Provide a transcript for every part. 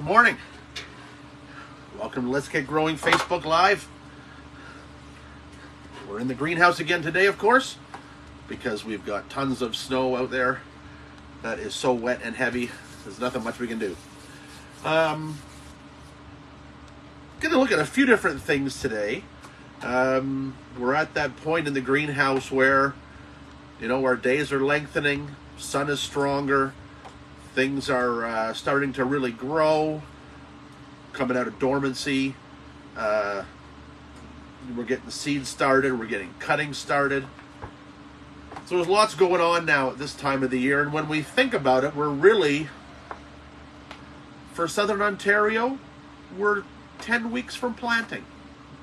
morning. Welcome to Let's Get Growing Facebook Live. We're in the greenhouse again today, of course, because we've got tons of snow out there that is so wet and heavy. There's nothing much we can do. Going to look at a few different things today. We're at that point in the greenhouse where, our days are lengthening, sun is stronger, things are starting to really grow, coming out of dormancy. We're getting seeds started, we're getting cutting started. So there's lots going on now at this time of the year, and when we think about it, we're really, for Southern Ontario, we're 10 weeks from planting,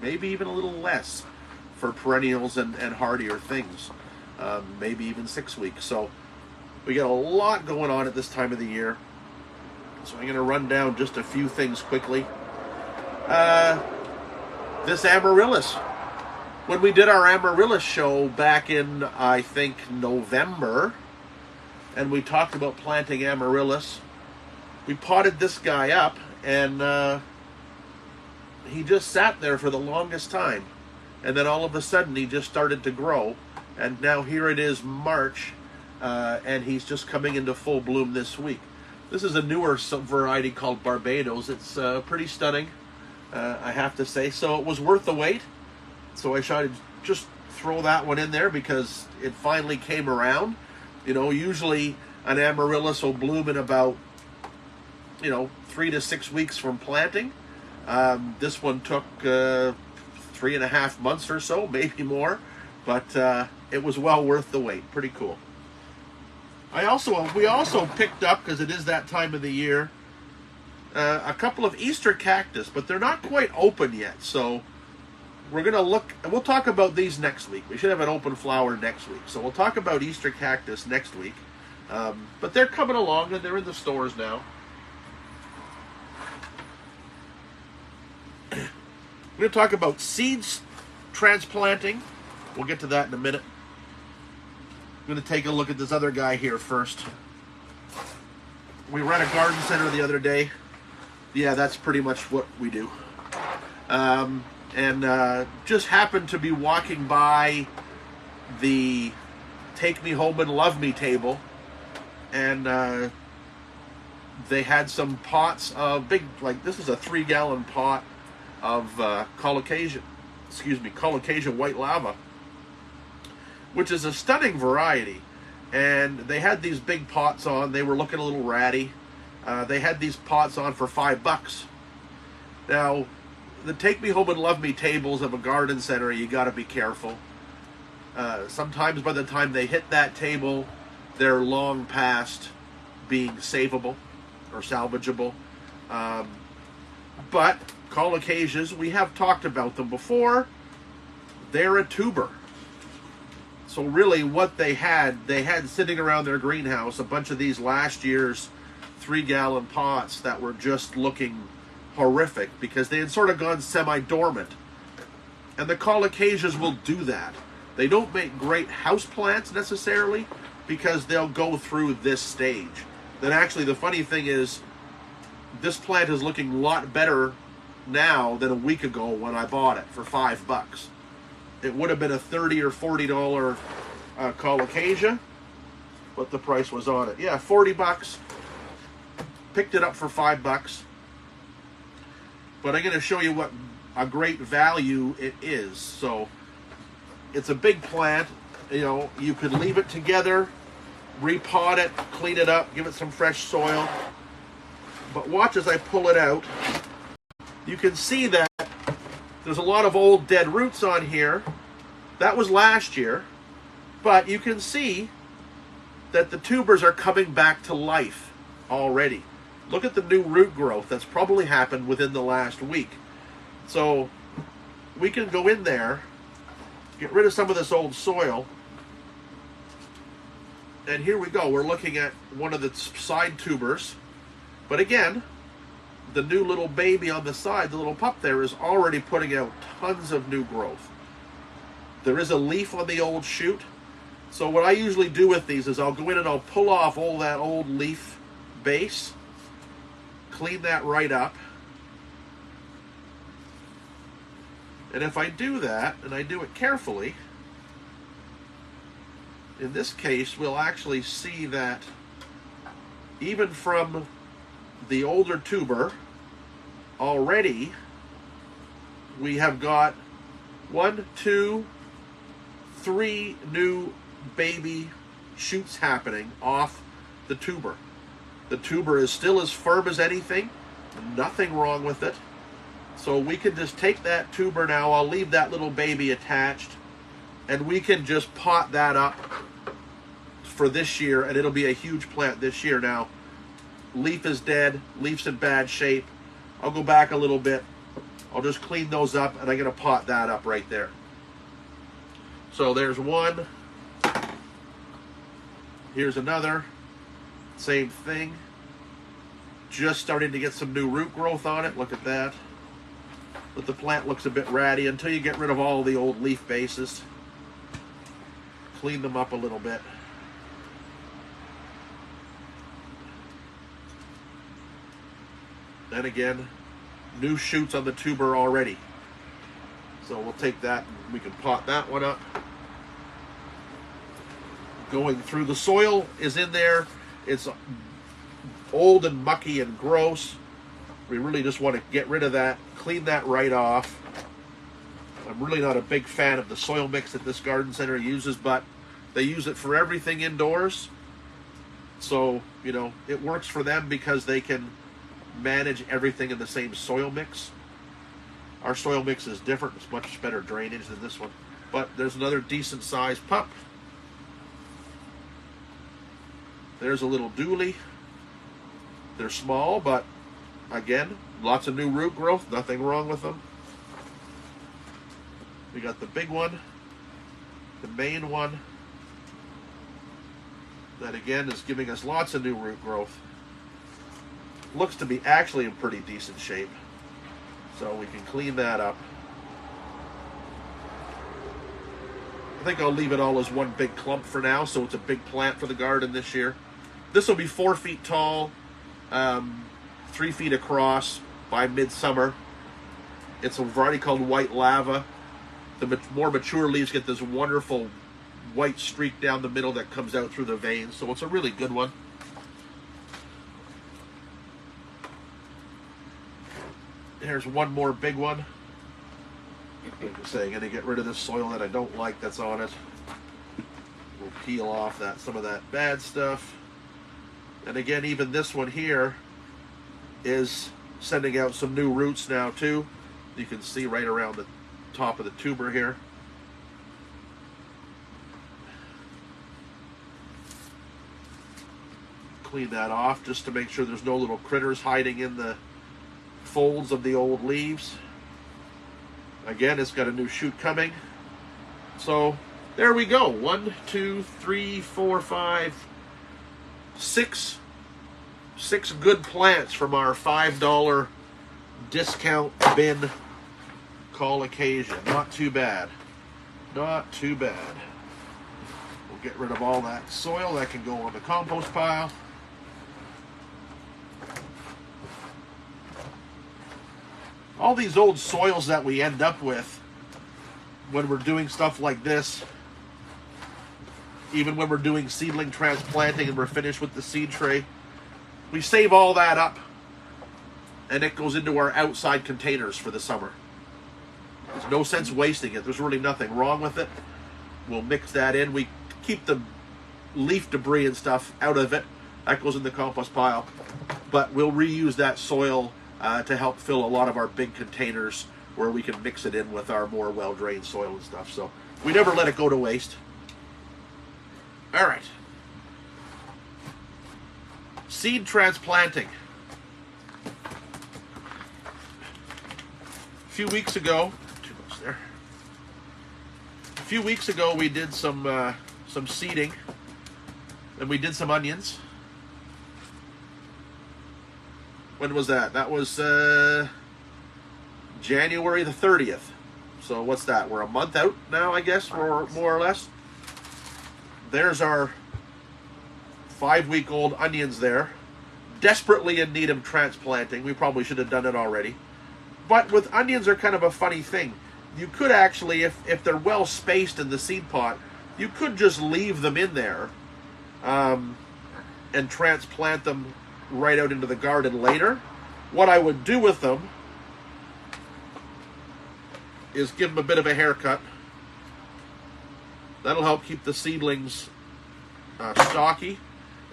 maybe even a little less for perennials and hardier things, maybe even 6 weeks. So we got a lot going on at this time of the year. So I'm going to run down just a few things quickly. This amaryllis. When we did our amaryllis show back in, I think, November, and we talked about planting amaryllis, we potted this guy up, and he just sat there for the longest time. And then all of a sudden, he just started to grow. And now here it is, March, and he's just coming into full bloom this week. This is a newer variety called Barbados. It's pretty stunning, I have to say. So it was worth the wait. So I tried to just throw that one in there because it finally came around. Usually an amaryllis will bloom in about, 3 to 6 weeks from planting. This one took 3.5 months or so, maybe more. But it was well worth the wait. Pretty cool. We also picked up, because it is that time of the year, a couple of Easter cactus, but they're not quite open yet. So we're going to look, and we'll talk about these next week. We should have an open flower next week. So we'll talk about Easter cactus next week. But they're coming along, and they're in the stores now. We're going to talk about seeds transplanting. We'll get to that in a minute. I'm going to take a look at this other guy here first. We were at a garden center the other day. Yeah, that's pretty much what we do. And just happened to be walking by the Take Me Home and Love Me table. And they had some pots of this is a 3-gallon pot of Caucasian white lava, which is a stunning variety. And they had these big pots on. They were looking a little ratty. They had these pots on for $5. Now, the Take Me Home and Love Me tables of a garden center, you got to be careful. Sometimes by the time they hit that table, they're long past being savable or salvageable. But Caucasians, we have talked about them before. They're a tuber. So really what they had sitting around their greenhouse a bunch of these last year's 3-gallon pots that were just looking horrific because they had sort of gone semi-dormant. And the Caucasians will do that. They don't make great house plants necessarily because they'll go through this stage. Then actually the funny thing is this plant is looking a lot better now than a week ago when I bought it for $5. It would have been a $30 or $40 Caucasia, what the price was on it. Yeah, $40. Picked it up for $5. But I'm going to show you what a great value it is. So it's a big plant. You could leave it together, repot it, clean it up, give it some fresh soil. But watch as I pull it out. You can see that there's a lot of old dead roots on here. That was last year. But you can see that the tubers are coming back to life already. Look at the new root growth that's probably happened within the last week. So we can go in there, get rid of some of this old soil. And here we go. We're looking at one of the side tubers. But again, the new little baby on the side, the little pup there, is already putting out tons of new growth. There is a leaf on the old shoot. So what I usually do with these is I'll go in and I'll pull off all that old leaf base, clean that right up. And if I do that, and I do it carefully, in this case, we'll actually see that even from the older tuber, already we have got 1, 2, 3 new baby shoots happening off the tuber. The tuber is still as firm as anything, nothing wrong with it. So we can just take that tuber now, I'll leave that little baby attached, and we can just pot that up for this year, and it'll be a huge plant this year. Now, leaf is dead, leaf's in bad shape. I'll go back a little bit, I'll just clean those up, and I'm going to pot that up right there. So there's one. Here's another. Same thing. Just starting to get some new root growth on it. Look at that. But the plant looks a bit ratty until you get rid of all the old leaf bases. Clean them up a little bit. Then again, new shoots on the tuber already. So we'll take that and we can pot that one up. Going through, the soil is in there. It's old and mucky and gross. We really just want to get rid of that, clean that right off. I'm really not a big fan of the soil mix that this garden center uses, but they use it for everything indoors. So, you know, it works for them because they can manage everything in the same soil mix. Our soil mix is different. It's much better drainage than this one. But there's another decent sized pup. There's a little dually. They're small, but again, lots of new root growth, nothing wrong with them. We got the big one, the main one, that again is giving us lots of new root growth. Looks to be actually in pretty decent shape. So we can clean that up. I think I'll leave it all as one big clump for now, so it's a big plant for the garden this year. This will be 4 feet tall, 3 feet across by midsummer. It's a variety called white lava. The more mature leaves get this wonderful white streak down the middle that comes out through the veins, so it's a really good one. Here's one more big one. Like I say, I'm going to get rid of this soil that I don't like that's on it. We'll peel off some of that bad stuff. And again, even this one here is sending out some new roots now too. You can see right around the top of the tuber here. Clean that off just to make sure there's no little critters hiding in the folds of the old leaves. Again, it's got a new shoot coming. So there we go. 1, 2, 3, 4, 5, 6 good plants from our $5 discount bin call occasion. Not too bad. Not too bad. We'll get rid of all that soil that can go on the compost pile. All these old soils that we end up with when we're doing stuff like this, even when we're doing seedling transplanting and we're finished with the seed tray, we save all that up and it goes into our outside containers for the summer. There's no sense wasting it. There's really nothing wrong with it. We'll mix that in. We keep the leaf debris and stuff out of it. That goes in the compost pile. But we'll reuse that soil to help fill a lot of our big containers where we can mix it in with our more well-drained soil and stuff. So we never let it go to waste. All right. Seed transplanting. A few weeks ago, too much there. A few weeks ago, we did some seeding, and we did some onions. When was that? That was January the 30th. So what's that? We're a month out now, I guess, or more or less. There's our 5-week-old onions there, desperately in need of transplanting. We probably should have done it already. But with onions, are kind of a funny thing. You could actually, if they're well spaced in the seed pot, you could just leave them in there and transplant them right out into the garden later. What I would do with them is give them a bit of a haircut. That'll help keep the seedlings stocky.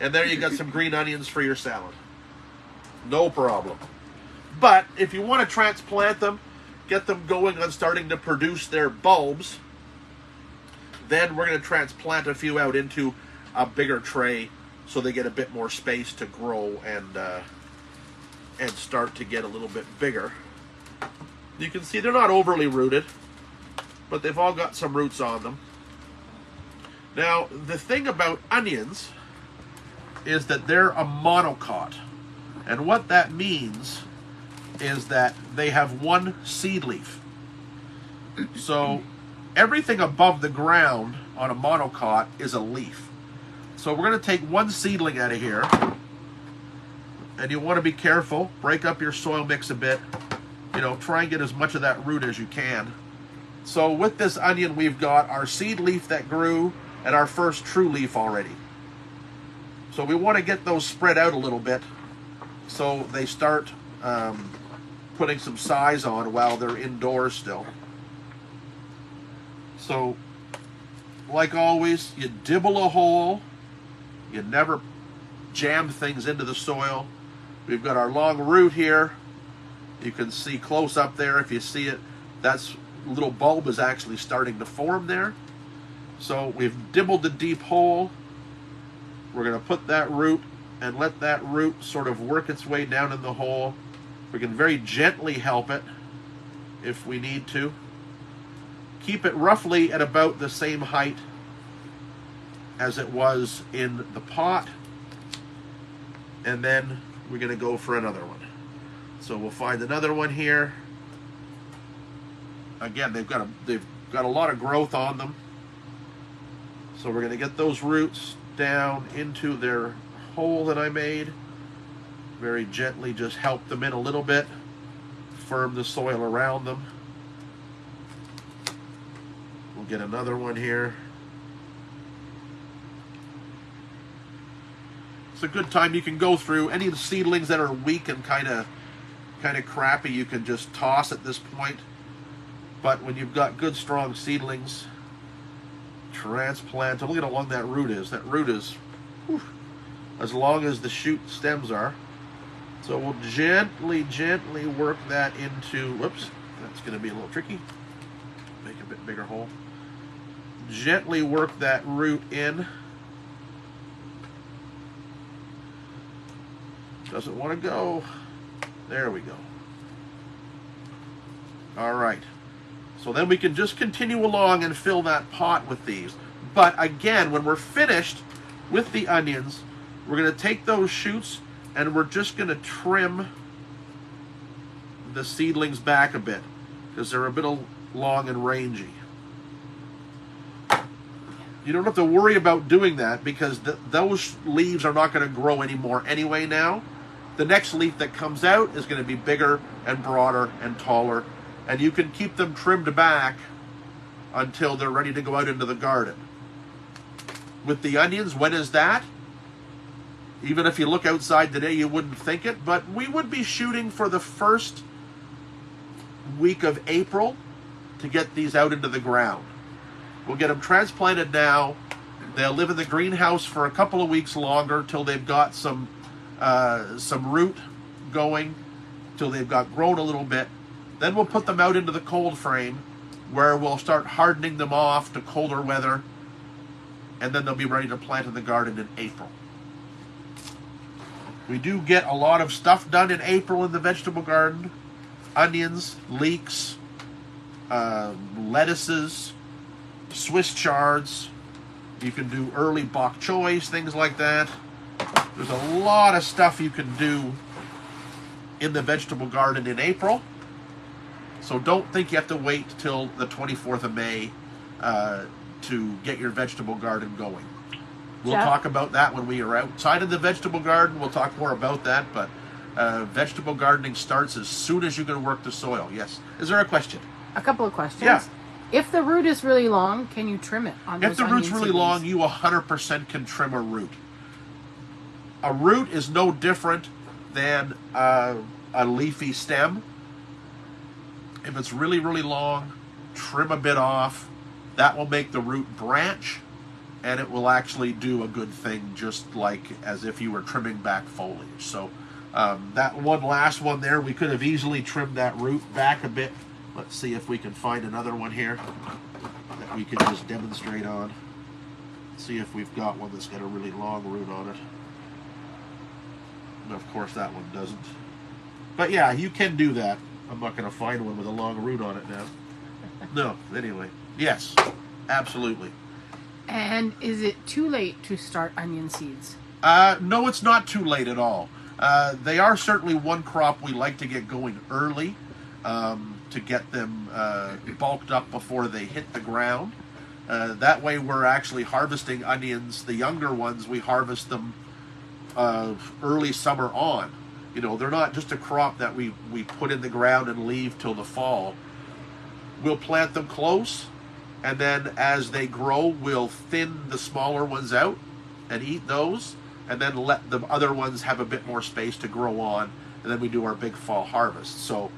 And there you got some green onions for your salad. No problem. But if you want to transplant them, get them going on starting to produce their bulbs, then we're going to transplant a few out into a bigger tray so they get a bit more space to grow and start to get a little bit bigger. You can see they're not overly rooted, but they've all got some roots on them. Now, the thing about onions is that they're a monocot. And what that means is that they have one seed leaf. So everything above the ground on a monocot is a leaf. So we're going to take one seedling out of here. And you want to be careful. Break up your soil mix a bit. You know, try and get as much of that root as you can. So with this onion, we've got our seed leaf that grew and our first true leaf already. So we want to get those spread out a little bit so they start putting some size on while they're indoors still. So, like always, you dibble a hole. You never jam things into the soil. We've got our long root here. You can see close up there, if you see it, that's little bulb is actually starting to form there. So we've dibbled a deep hole. We're going to put that root and let that root sort of work its way down in the hole. We can very gently help it if we need to. Keep it roughly at about the same height as it was in the pot. And then we're going to go for another one. So we'll find another one here. Again, they've got a lot of growth on them. So we're going to get those roots down into their hole that I made. Very gently just help them in a little bit. Firm the soil around them. We'll get another one here. It's a good time. You can go through any of the seedlings that are weak and kind of crappy. You can just toss at this point. But when you've got good strong seedlings, transplant. Look at how long that root is. That root is as long as the shoot stems are. So we'll gently work that into, whoops, that's going to be a little tricky. Make a bit bigger hole. Gently work that root in. Doesn't want to go. There we go. All right. So then we can just continue along and fill that pot with these. But again, when we're finished with the onions, we're going to take those shoots and we're just going to trim the seedlings back a bit because they're a bit long and rangy. You don't have to worry about doing that because those leaves are not going to grow anymore anyway now. The next leaf that comes out is going to be bigger and broader and taller, and you can keep them trimmed back until they're ready to go out into the garden. With the onions, when is that? Even if you look outside today, you wouldn't think it, but we would be shooting for the first week of April to get these out into the ground. We'll get them transplanted now. They'll live in the greenhouse for a couple of weeks longer till they've got some root going, till they've got grown a little bit. Then we'll put them out into the cold frame where we'll start hardening them off to colder weather, and then they'll be ready to plant in the garden in April. We do get a lot of stuff done in April in the vegetable garden. Onions, leeks, lettuces, Swiss chards. You can do early bok choys, things like that. There's a lot of stuff you can do in the vegetable garden in April. So don't think you have to wait till the 24th of May to get your vegetable garden going. We'll talk about that when we are outside of the vegetable garden. We'll talk more about that, but vegetable gardening starts as soon as you can work the soil. Yes. Is there a question? A couple of questions. Yeah. If the root is really long, can you trim it on those If the root's really seedlings? long, you 100% can trim a root. A root is no different than a leafy stem. If it's really, really long, trim a bit off. That will make the root branch, and it will actually do a good thing, just like as if you were trimming back foliage. So that last one there, we could have easily trimmed that root back a bit. Let's see if we can find another one here that we could just demonstrate on. See if we've got one that's got a really long root on it. And of course that one doesn't. But yeah, you can do that. I'm not going to find one with a long root on it now. No, anyway. Yes, absolutely. And is it too late to start onion seeds? No, it's not too late at all. They are certainly one crop we like to get going early to get them bulked up before they hit the ground. That way we're actually harvesting onions. The younger ones, we harvest them early summer on. You know, they're not just a crop that we put in the ground and leave till the fall. We'll plant them close, and then as they grow, we'll thin the smaller ones out and eat those, and then let the other ones have a bit more space to grow on, and then we do our big fall harvest. So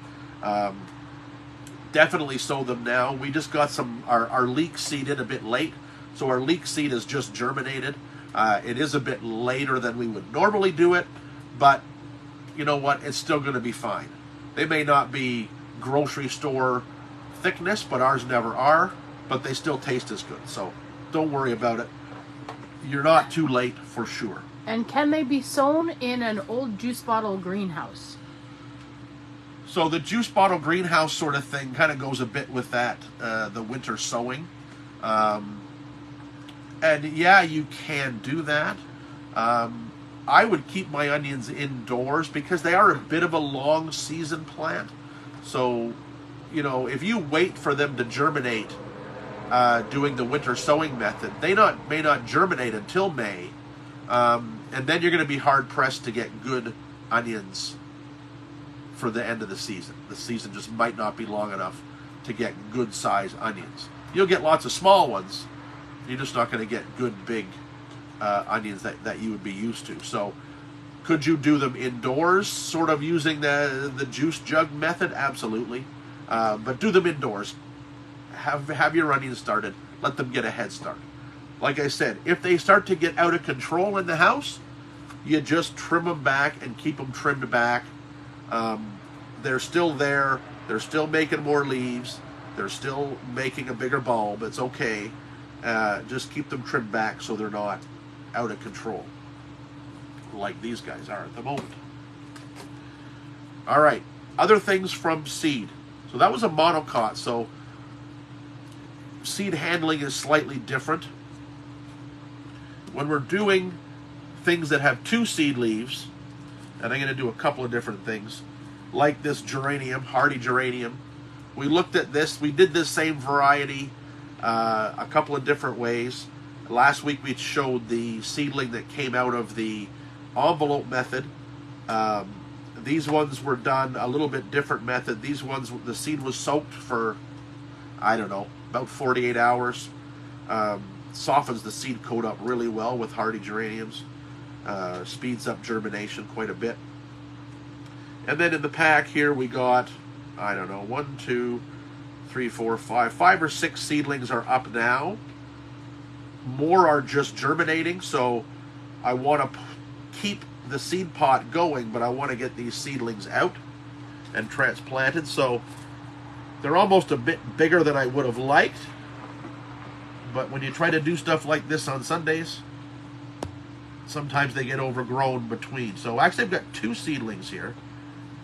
definitely sow them now. We just got our leek seed in a bit late, so our leek seed is just germinated. It is a bit later than we would normally do it, but you know what? It's still going to be fine. They may not be grocery store thickness, but ours never are, but they still taste as good. So don't worry about it. You're not too late for sure. And can they be sown in an old juice bottle greenhouse? So the juice bottle greenhouse sort of thing kind of goes a bit with that, the winter sowing. And yeah, you can do that. I would keep my onions indoors because they are a bit of a long season plant. So, you know, if you wait for them to germinate doing the winter sowing method, they may not germinate until May. And then you're going to be hard pressed to get good onions for the end of the season. The season just might not be long enough to get good size onions. You'll get lots of small ones. You're just not going to get good big onions that you would be used to. So could you do them indoors, sort of using the juice jug method? Absolutely. But do them indoors. Have your onions started. Let them get a head start. Like I said, if they start to get out of control in the house, you just trim them back and keep them trimmed back. They're still there. They're still making more leaves. They're still making a bigger bulb. It's okay. Just keep them trimmed back so they're not out of control like these guys are at the moment. All right, other things from seed. So that was a monocot, so seed handling is slightly different. When we're doing things that have two seed leaves, and I'm going to do a couple of different things, like this geranium, hardy geranium. We looked at this, we did this same variety a couple of different ways. Last week we showed the seedling that came out of the envelope method. These ones were done a little bit different method. These ones, the seed was soaked for, I don't know, about 48 hours. Softens the seed coat up really well with hardy geraniums. Speeds up germination quite a bit. And then in the pack here we got, I don't know, 1, 2, 3, 4, 5 or 6 seedlings are up now. More are just germinating, so I want to keep the seed pot going, but I want to get these seedlings out and transplanted. So they're almost a bit bigger than I would have liked, but when you try to do stuff like this on Sundays, sometimes they get overgrown between. So actually I've got 2 seedlings here.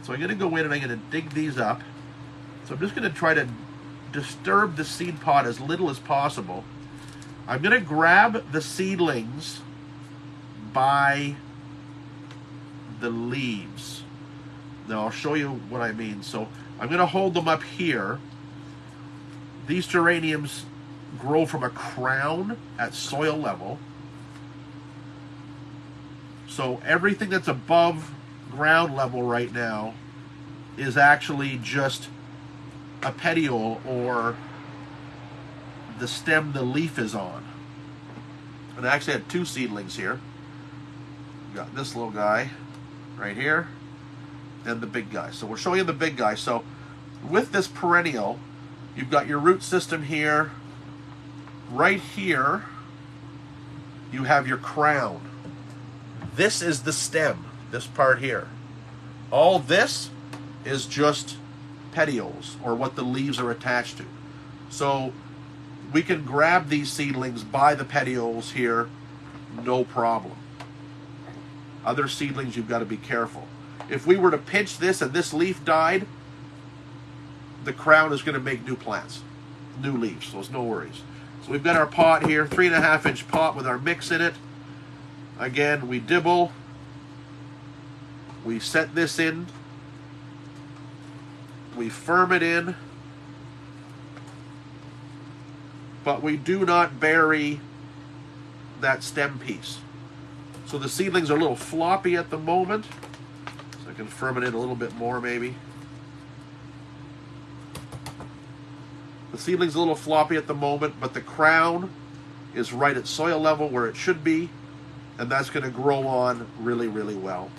So I'm going to go in and I'm going to dig these up. So I'm just going to try to disturb the seed pot as little as possible. I'm going to grab the seedlings by the leaves. Now I'll show you what I mean. So I'm going to hold them up here. These geraniums grow from a crown at soil level. So everything that's above ground level right now is actually just a petiole, or the stem the leaf is on. And I actually had two seedlings here. We got this little guy right here and the big guy. So we're showing you the big guy. So with this perennial, you've got your root system here. Right here, you have your crown. This is the stem, this part here. All this is just petioles, or what the leaves are attached to. So we can grab these seedlings by the petioles here, no problem. Other seedlings, you've got to be careful. If we were to pinch this and this leaf died, the crown is going to make new plants, new leaves, so it's no worries. So we've got our pot here, 3.5-inch pot with our mix in it. Again, we dibble. We set this in. We firm it in. But we do not bury that stem piece. So the seedlings are a little floppy at the moment. So I can firm it in a little bit more maybe. The seedling's a little floppy at the moment, but the crown is right at soil level where it should be, and that's going to grow on really, really well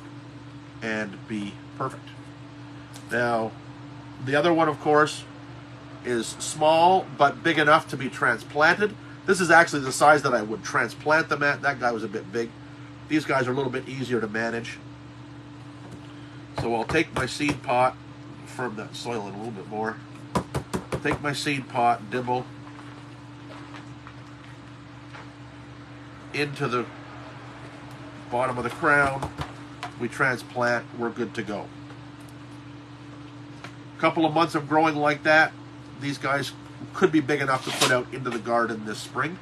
and be perfect. Now, the other one, of course, is small but big enough to be transplanted. This is actually the size that I would transplant them at. That guy was a bit big. These guys are a little bit easier to manage. So I'll take my seed pot, firm that soil in a little bit more. Take my seed pot, dibble into the bottom of the crown. We transplant, we're good to go. A couple of months of growing like that, these guys could be big enough to put out into the garden this spring.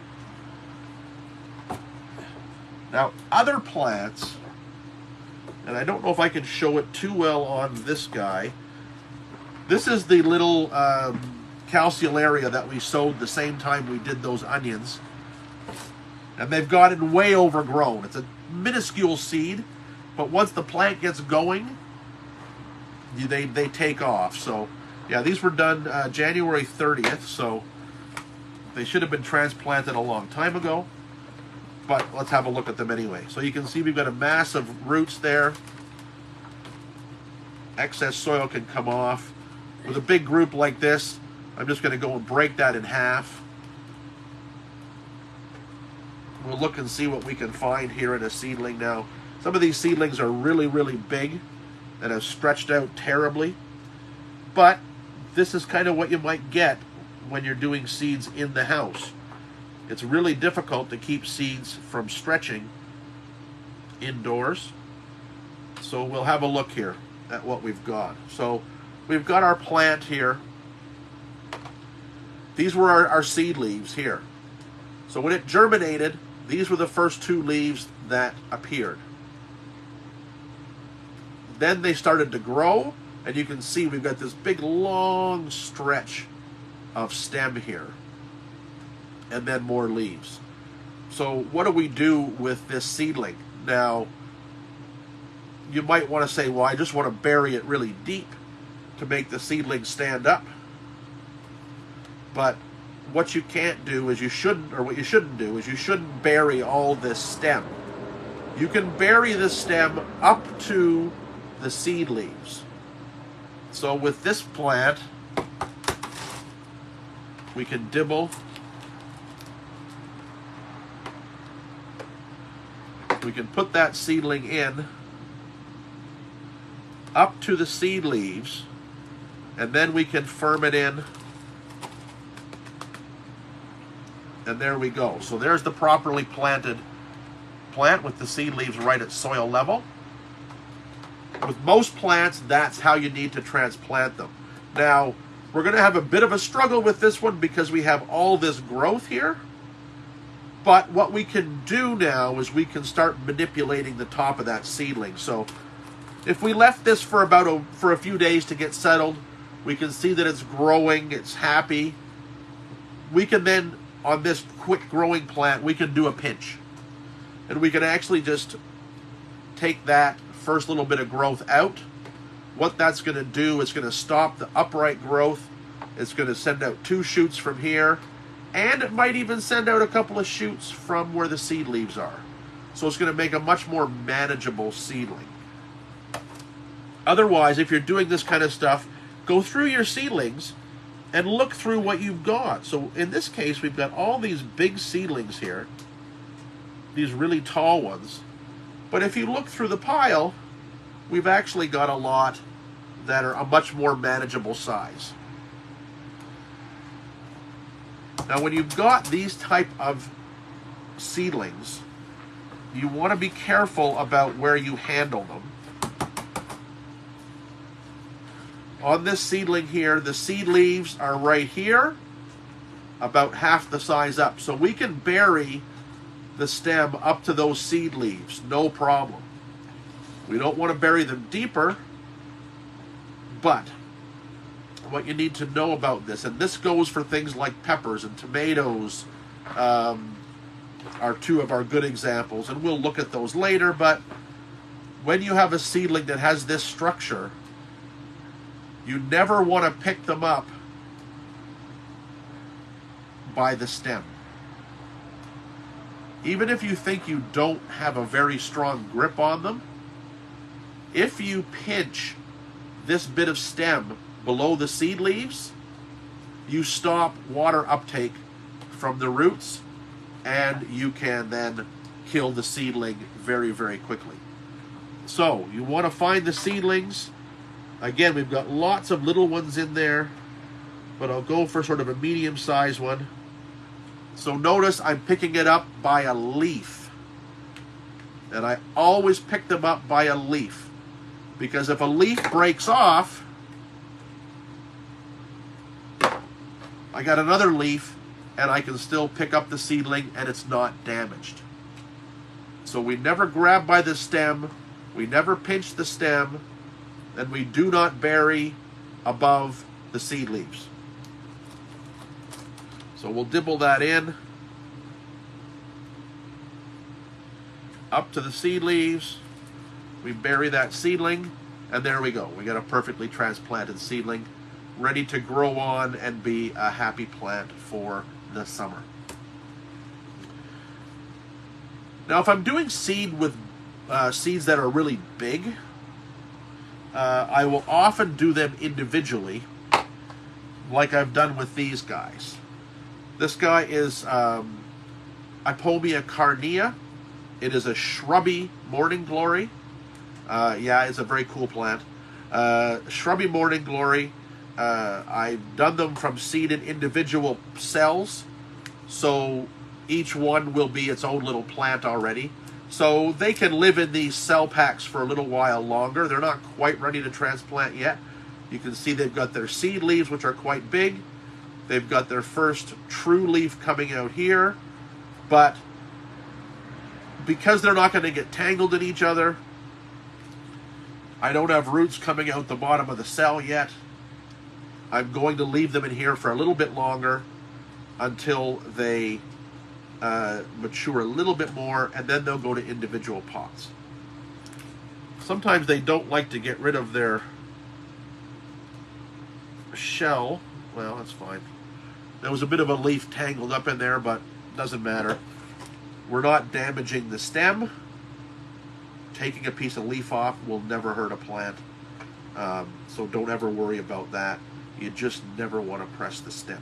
Now, other plants, and I don't know if I can show it too well on this guy. This is the little calceolaria that we sowed the same time we did those onions. And they've gotten way overgrown. It's a minuscule seed, but once the plant gets going, they take off. So, yeah, these were done January 30th, so they should have been transplanted a long time ago. But let's have a look at them anyway. So you can see we've got a mass of roots there. Excess soil can come off. With a big group like this, I'm just going to go and break that in half. We'll look and see what we can find here in a seedling now. Some of these seedlings are really, really big and have stretched out terribly. But this is kind of what you might get when you're doing seeds in the house. It's really difficult to keep seeds from stretching indoors. So we'll have a look here at what we've got. So we've got our plant here. These were our seed leaves here. So when it germinated, these were the first two leaves that appeared. Then they started to grow, and you can see we've got this big long stretch of stem here. And then more leaves. So what do we do with this seedling? Now, you might want to say, well, I just want to bury it really deep to make the seedling stand up. But what you can't do is you shouldn't bury all this stem. You can bury the stem up to the seed leaves. So with this plant, we can dibble. We can put that seedling in up to the seed leaves, and then we can firm it in, and there we go. So there's the properly planted plant with the seed leaves right at soil level. With most plants, that's how you need to transplant them. Now, we're going to have a bit of a struggle with this one because we have all this growth here. But what we can do now is we can start manipulating the top of that seedling. So if we left this for a few days to get settled, we can see that it's growing, it's happy. We can then, on this quick growing plant, we can do a pinch. And we can actually just take that first little bit of growth out. What that's going to do is going to stop the upright growth. It's going to send out 2 shoots from here, and it might even send out a couple of shoots from where the seed leaves are. So it's going to make a much more manageable seedling. Otherwise, if you're doing this kind of stuff, go through your seedlings and look through what you've got. So in this case, we've got all these big seedlings here, these really tall ones. But if you look through the pile, we've actually got a lot that are a much more manageable size. Now, when you've got these type of seedlings, you want to be careful about where you handle them. On this seedling here, the seed leaves are right here, about half the size up. So we can bury the stem up to those seed leaves, no problem. We don't want to bury them deeper, but what you need to know about this, and this goes for things like peppers and tomatoes, are 2 of our good examples, and we'll look at those later. But when you have a seedling that has this structure, you never want to pick them up by the stem. Even if you think you don't have a very strong grip on them, if you pinch this bit of stem below the seed leaves, you stop water uptake from the roots, and you can then kill the seedling very, very quickly. So you want to find the seedlings. Again, we've got lots of little ones in there, but I'll go for sort of a medium-sized one. So notice I'm picking it up by a leaf. And I always pick them up by a leaf, because if a leaf breaks off, I got another leaf, and I can still pick up the seedling and it's not damaged. So we never grab by the stem, we never pinch the stem, and we do not bury above the seed leaves. So we'll dibble that in up to the seed leaves. We bury that seedling, and there we go. We got a perfectly transplanted seedling ready to grow on and be a happy plant for the summer. Now, if I'm doing seed with seeds that are really big, I will often do them individually, like I've done with these guys. This guy is Ipomea carnea. It is a shrubby morning glory. Yeah, it's a very cool plant. Shrubby morning glory. I've done them from seed in individual cells, so each one will be its own little plant already. So they can live in these cell packs for a little while longer. They're not quite ready to transplant yet. You can see they've got their seed leaves, which are quite big. They've got their first true leaf coming out here. But because they're not going to get tangled in each other, I don't have roots coming out the bottom of the cell yet. I'm going to leave them in here for a little bit longer until they mature a little bit more, and then they'll go to individual pots. Sometimes they don't like to get rid of their shell. Well, that's fine. There was a bit of a leaf tangled up in there, but doesn't matter. We're not damaging the stem. Taking a piece of leaf off will never hurt a plant. So don't ever worry about that. You just never want to press the stem.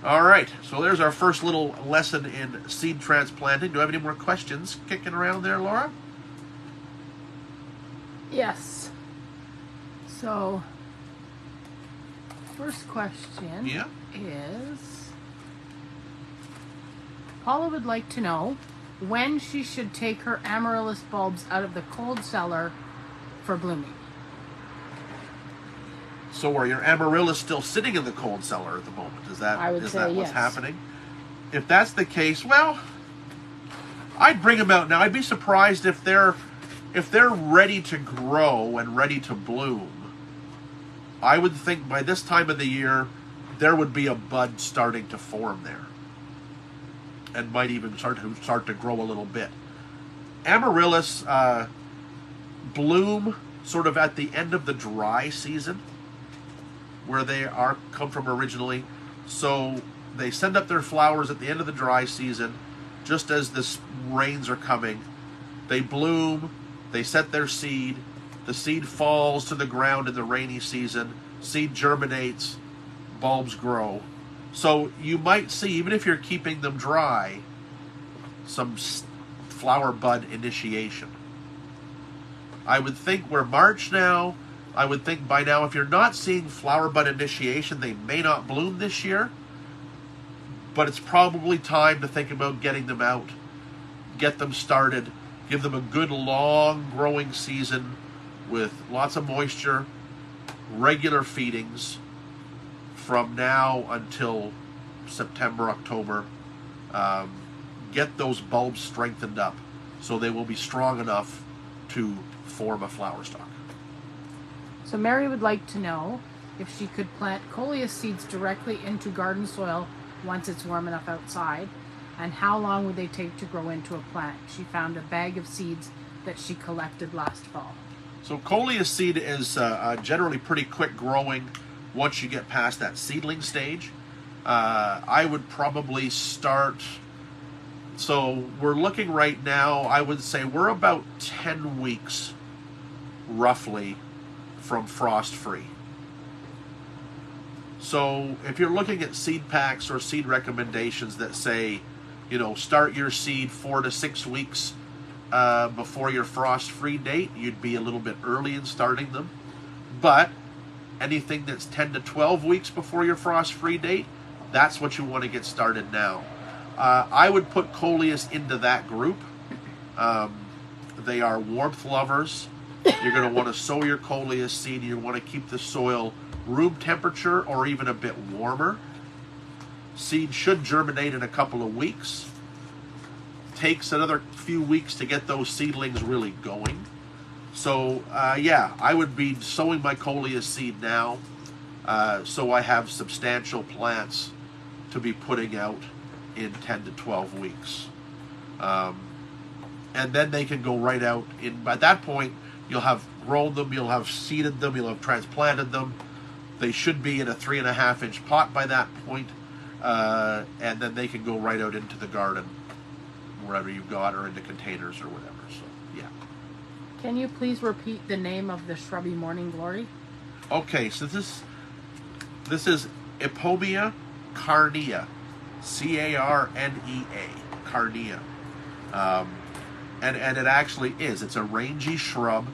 All right, so there's our first little lesson in seed transplanting. Do I have any more questions kicking around there, Laura? Yes. So, first question is, Paula would like to know when she should take her amaryllis bulbs out of the cold cellar for blooming. So are your amaryllis still sitting in the cold cellar at the moment? Is that what's yes. happening? If that's the case, well, I'd bring them out now. I'd be surprised if they're ready to grow and ready to bloom. I would think by this time of the year there would be a bud starting to form there, and might even start to grow a little bit. Amaryllis bloom sort of at the end of the dry season, where they are come from originally. So they send up their flowers at the end of the dry season, just as the rains are coming. They bloom, they set their seed, the seed falls to the ground in the rainy season, seed germinates, bulbs grow. So you might see, even if you're keeping them dry, some flower bud initiation. I would think we're March now. I would think by now, if you're not seeing flower bud initiation, they may not bloom this year. But it's probably time to think about getting them out, get them started, give them a good long growing season with lots of moisture, regular feedings from now until September, October. Get those bulbs strengthened up so they will be strong enough to form a flower stalk. So Mary would like to know if she could plant coleus seeds directly into garden soil once it's warm enough outside, and how long would they take to grow into a plant. She found a bag of seeds that she collected last fall. So coleus seed is generally pretty quick growing once you get past that seedling stage. I would probably start, so we're looking right now, I would say we're about 10 weeks roughly from frost free. So if you're looking at seed packs or seed recommendations that say, you know, start your seed 4 to 6 weeks before your frost-free date, you'd be a little bit early in starting them. But anything that's 10 to 12 weeks before your frost-free date, that's what you want to get started now. I would put coleus into that group. They are warmth lovers. You're going to want to sow your coleus seed. You want to keep the soil room temperature or even a bit warmer. Seed should germinate in a couple of weeks. Takes another few weeks to get those seedlings really going. So yeah, I would be sowing my coleus seed now, so I have substantial plants to be putting out in 10 to 12 weeks. And then they can go right out. By that point, you'll have grown them, you'll have seeded them, you'll have transplanted them. They should be in a 3.5 inch pot by that point. And then they can go right out into the garden, wherever you've got, or into containers or whatever. So, yeah. Can you please repeat the name of the shrubby morning glory? Okay, so this is Epomea carnea, Carnea, carnea, and it actually is. It's a rangy shrub.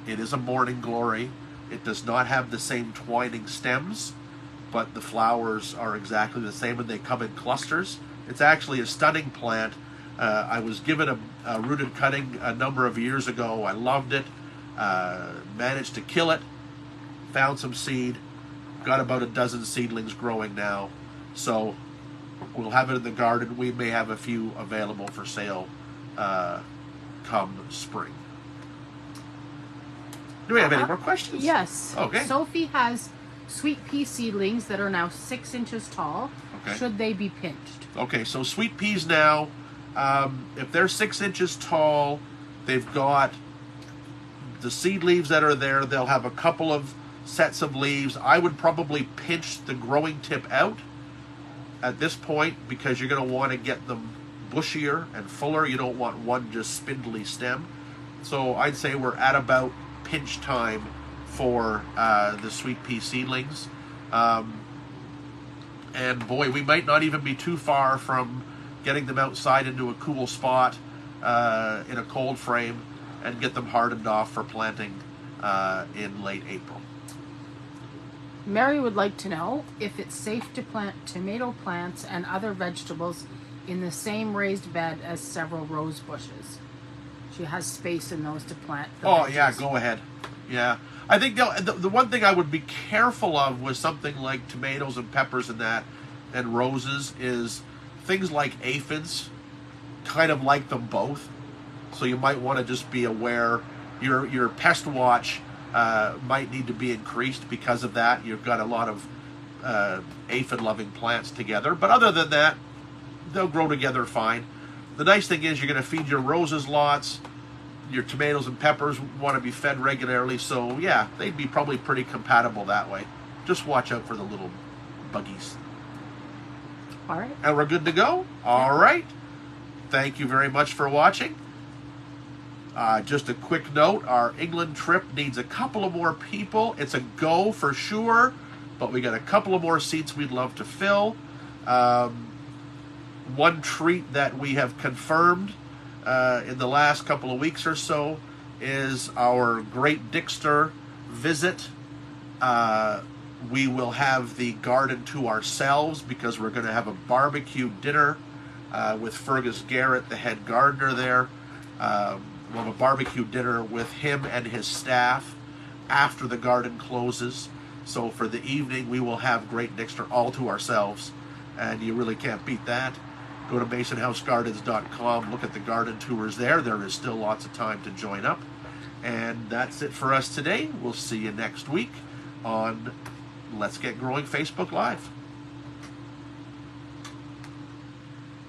It is a morning glory. It does not have the same twining stems, but the flowers are exactly the same, and they come in clusters. It's actually a stunning plant. I was given a rooted cutting a number of years ago. I loved it. Managed to kill it. Found some seed. Got about a dozen seedlings growing now. So we'll have it in the garden. We may have a few available for sale come spring. Do we have any more questions? Yes. Okay. Sophie has sweet pea seedlings that are now 6 inches tall. Okay. Should they be pinched? Okay, so sweet peas now, if they're 6 inches tall, they've got the seed leaves that are there. They'll have a couple of sets of leaves. I would probably pinch the growing tip out at this point because you're going to want to get them bushier and fuller. You don't want one just spindly stem. So I'd say we're at about pinch time for the sweet pea seedlings. And boy, we might not even be too far from getting them outside into a cool spot in a cold frame and get them hardened off for planting in late April. Mary would like to know if it's safe to plant tomato plants and other vegetables in the same raised bed as several rose bushes. She has space in those to plant the veggies. Yeah, go ahead. Yeah. I think the one thing I would be careful of with something like tomatoes and peppers and that and roses is things like aphids kind of like them both. So you might want to just be aware. Your pest watch might need to be increased because of that. You've got a lot of aphid-loving plants together. But other than that, they'll grow together fine. The nice thing is you're going to feed your roses lots. Your tomatoes and peppers want to be fed regularly. So, yeah, they'd be probably pretty compatible that way. Just watch out for the little buggies. All right. And we're good to go? All right. Thank you very much for watching. Just a quick note, our England trip needs a couple of more people. It's a go for sure, but we got a couple of more seats we'd love to fill. One treat that we have confirmed in the last couple of weeks or so is our Great Dixter visit. We will have the garden to ourselves because we're going to have a barbecue dinner with Fergus Garrett, the head gardener there. We'll have a barbecue dinner with him and his staff after the garden closes. So for the evening, we will have Great Dixter all to ourselves, and you really can't beat that. Go to masonhousegardens.com, look at the garden tours there. There is still lots of time to join up. And that's it for us today. We'll see you next week on Let's Get Growing Facebook Live.